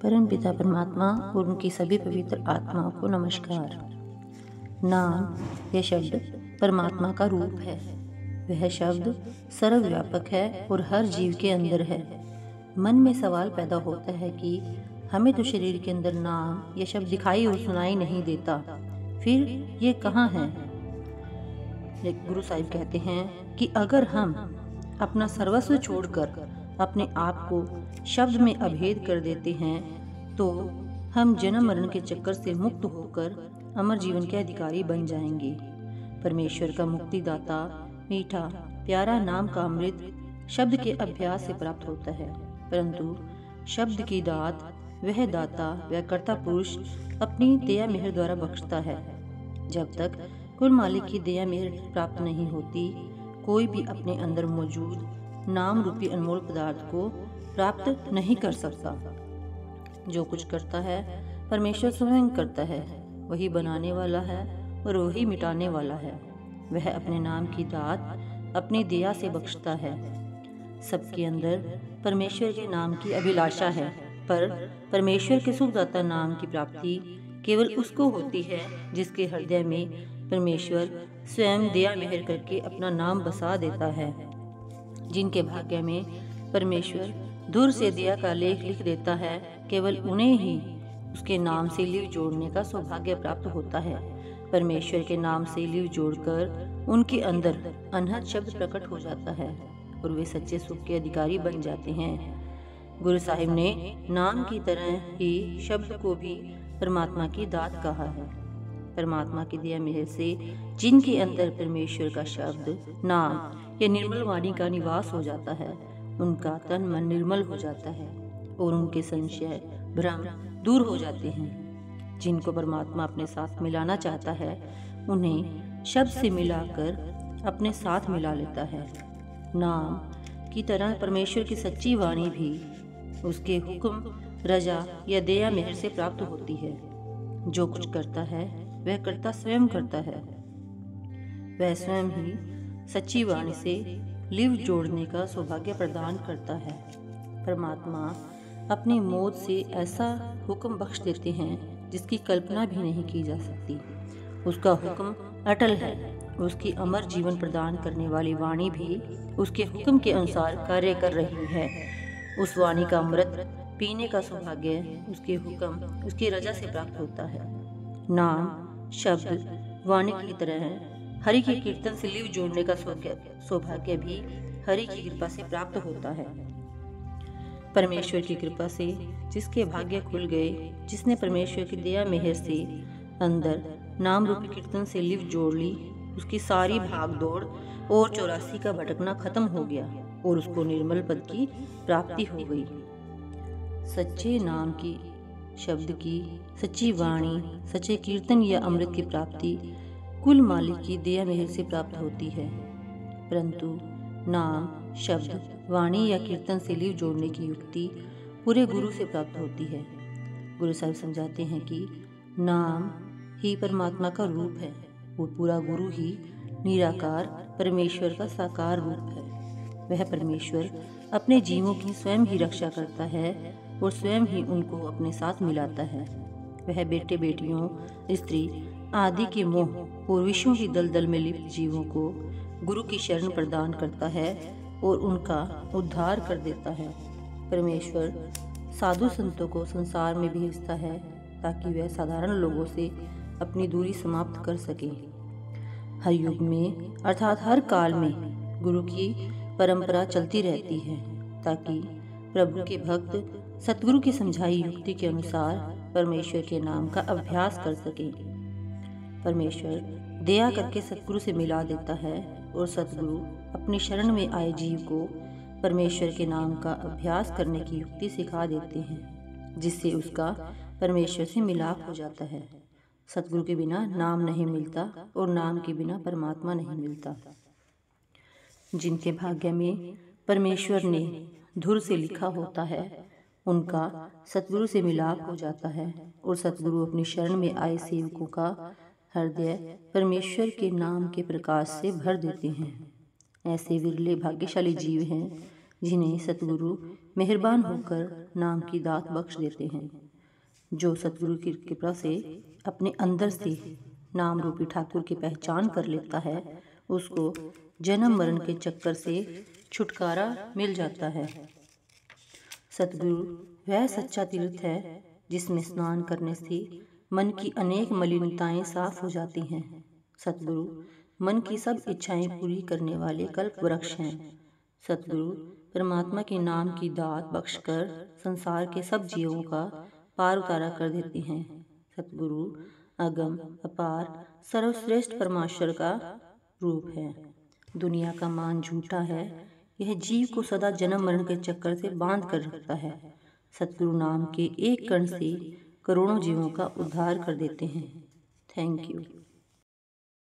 परम पिता परमात्मा और उनकी सभी पवित्र आत्माओं को नमस्कार। नाम यह शब्द परमात्मा का रूप है। वह शब्द सर्वव्यापक है और हर जीव के अंदर है। मन में सवाल पैदा होता है कि हमें तो शरीर के अंदर नाम यह शब्द दिखाई और सुनाई नहीं देता, फिर ये कहाँ है? गुरु साहिब कहते हैं कि अगर हम अपना सर्वस्व छोड़कर अपने आप को शब्द में अभेद कर देते हैं तो हम जन्म मरण के चक्कर से मुक्त होकर अमर जीवन के अधिकारी बन जाएंगे। परमेश्वर का मुक्तिदाता मीठा प्यारा नाम का अमृत शब्द के अभ्यास से प्राप्त होता है, परंतु शब्द की दात वह दाता वह कर्ता पुरुष अपनी दया मेहर द्वारा बख्शता है। जब तक कुल मालिक की दया मेहर प्राप्त नहीं होती, कोई भी अपने अंदर मौजूद नाम रूपी अनमोल पदार्थ को प्राप्त नहीं कर सकता। जो कुछ करता है परमेश्वर स्वयं करता है। वही बनाने वाला है और वही मिटाने वाला है। वह अपने नाम की दात अपनी दया से बख्शता है। सबके अंदर परमेश्वर के नाम की अभिलाषा है, पर परमेश्वर के सुखदाता नाम की प्राप्ति केवल उसको होती है जिसके हृदय में परमेश्वर स्वयं दया मेहर करके अपना नाम बसा देता है। जिनके भाग्य में परमेश्वर दूर से दया का लेख लिख देता है, केवल उन्हें ही उसके नाम से लिव जोड़ने का सौभाग्य प्राप्त होता है। परमेश्वर के नाम से लिव जोड़कर उनके अंदर अनहद शब्द प्रकट हो जाता है और वे सच्चे सुख के अधिकारी बन जाते हैं। गुरु साहिब ने नाम की तरह ही शब्द को भी परमात्मा की दात कहा है। परमात्मा की दया मेहर से जिनके अंदर परमेश्वर का शब्द नाम या निर्मल वाणी का निवास हो जाता है, उनका तन मन निर्मल हो जाता है और उनके संशय भ्रम दूर हो जाते हैं। जिनको परमात्मा अपने साथ मिलाना चाहता है, उन्हें शब्द से मिलाकर अपने साथ मिला लेता है। नाम की तरह परमेश्वर की सच्ची वाणी भी उसके हुक्म रजा या दया मेहर से प्राप्त होती है। जो कुछ करता है वह कर्ता स्वयं करता है। वह स्वयं ही सच्ची वाणी से लिव जोड़ने का सौभाग्य प्रदान करता है। परमात्मा अपनी मौत से ऐसा हुक्म बख्श देते हैं जिसकी कल्पना भी नहीं की जा सकती। उसका हुक्म अटल है। उसकी अमर जीवन प्रदान करने वाली वाणी भी उसके हुक्म के अनुसार कार्य कर रही है। उस वाणी का अमृत पीने का सौभाग्य उसके हुक्म उसकी रजा से प्राप्त होता है। नाम शब्द वाणी की तरह हरि के कीर्तन से लिव जोड़ने का सौभाग्य भी हरि की कृपा से प्राप्त होता है। परमेश्वर की कृपा से जिसके भाग्य खुल गए, जिसने परमेश्वर की दया मेहर से अंदर नाम रूपी कीर्तन से लिव जोड़ ली, उसकी सारी भाग दौड़ और 84 का भटकना खत्म हो गया और उसको निर्मल पद की प्राप्ति हो गई। सच्चे नाम की शब्द की सच्ची वाणी सच्चे कीर्तन या अमृत की प्राप्ति कुल मालिक की दया मेहर से प्राप्त होती है, परंतु नाम शब्द वाणी या कीर्तन से लिव जोड़ने की युक्ति पूरे गुरु से प्राप्त होती है। गुरु साहिब समझाते हैं कि नाम ही परमात्मा का रूप है और पूरा गुरु ही निराकार परमेश्वर का साकार रूप है। वह परमेश्वर अपने जीवों की स्वयं ही रक्षा करता है और स्वयं ही उनको अपने साथ मिलाता है। वह बेटे बेटियों स्त्री आदि के मोह और विषयों की दलदल में लिप्त जीवों को गुरु की शरण प्रदान करता है और उनका उद्धार कर देता है। परमेश्वर साधु संतों को संसार में भेजता है ताकि वह साधारण लोगों से अपनी दूरी समाप्त कर सके। हर युग में अर्थात हर काल में गुरु की परंपरा चलती रहती है ताकि प्रभु के भक्त सतगुरु की समझाई युक्ति के अनुसार परमेश्वर के नाम का अभ्यास कर सके। परमेश्वर दया करके सतगुरु से मिला देता है और सतगुरु अपनी शरण में आए जीव को परमेश्वर के नाम का अभ्यास करने की युक्ति सिखा देते हैं, जिससे उसका परमेश्वर से मिलाप हो जाता है। सतगुरु के बिना नाम नहीं मिलता और नाम के बिना परमात्मा नहीं मिलता। जिनके भाग्य में परमेश्वर ने धुर से लिखा होता है, उनका सतगुरु से मिलाप हो जाता है और सतगुरु अपनी शरण में आए सेवकों का हृदय परमेश्वर के नाम के प्रकाश से भर देते हैं। ऐसे विरले भाग्यशाली जीव हैं जिन्हें सतगुरु मेहरबान होकर नाम की दात बख्श देते हैं। जो सतगुरु की कृपा से अपने अंदर से नाम रूपी ठाकुर की पहचान कर लेता है, उसको जन्म मरण के चक्कर से छुटकारा मिल जाता है। सतगुरु वह सच्चा तीर्थ है जिसमें स्नान करने से मन की अनेक मलिनताएं साफ हो जाती हैं। सतगुरु मन की सब इच्छाएं पूरी करने वाले कल्प वृक्ष हैं। सतगुरु परमात्मा के नाम की दात बख्शकर संसार के सब जीवों का पार उतारा कर देते हैं। सतगुरु अगम अपार सर्वश्रेष्ठ परमेश्वर का रूप है। दुनिया का मान झूठा है, यह जीव को सदा जन्म मरण के चक्कर से बांध कर रखता है। सतगुरु नाम के एक कण से करोड़ों जीवों का उद्धार कर देते हैं। Thank you.